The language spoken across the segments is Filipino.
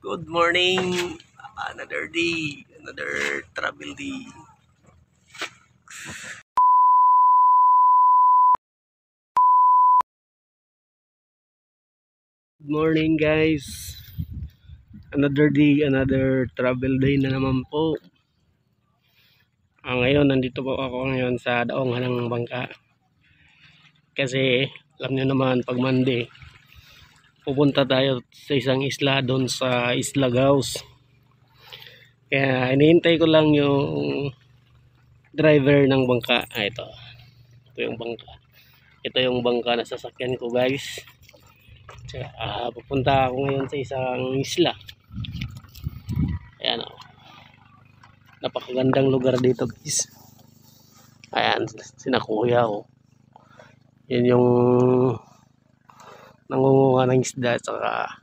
Good morning. Another day, another travel day. Good morning guys. Another day, another travel day na naman po. Ngayon, nandito po ako ngayon sa daungan ng bangka. Kasi, alam niyo naman, pag Monday, pupunta tayo sa isang isla doon sa Isla Gaus. Kaya, hinihintay ko lang yung driver ng bangka. Ito. Ito yung bangka. Ito yung bangka na sasakyan ko guys. Pupunta ako ngayon sa isang isla. Ayan o. Napakagandang lugar dito guys. Ayan, sina kuya o. Yan yung nangunguha ng isda saka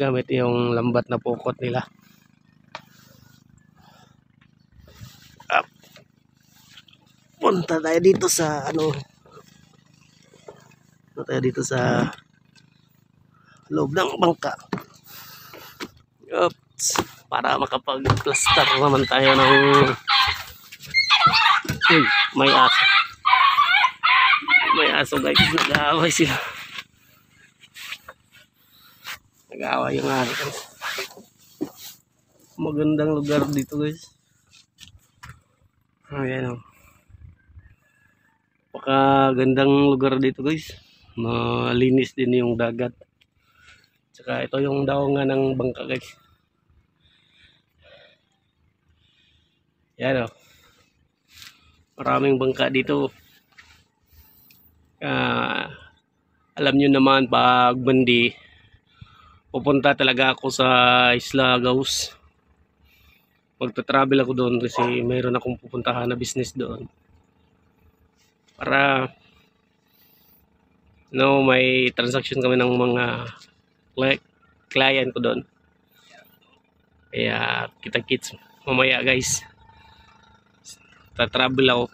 gamit yung lambat na pukot nila. Punta tayo dito sa punta tayo dito sa loob ng bangka. Oops, para makapag-plaster naman tayo ng may aso. May aso guys, nag-aaway sila. Nag-aaway yung aso. Magandang lugar dito guys. Ayan o. Gandang lugar dito guys. Malinis din yung dagat. Tsaka ito yung daungan ng bangka guys. Yan o. Maraming bangka dito. Alam nyo naman pag Monday, pupunta talaga ako sa Isla Gaus. Magta-travel ako doon kasi mayroon akong pupuntahan na business doon. Para may transaction kami ng mga client ko doon. Kaya kita-kits mamaya guys. Ta-travel ako.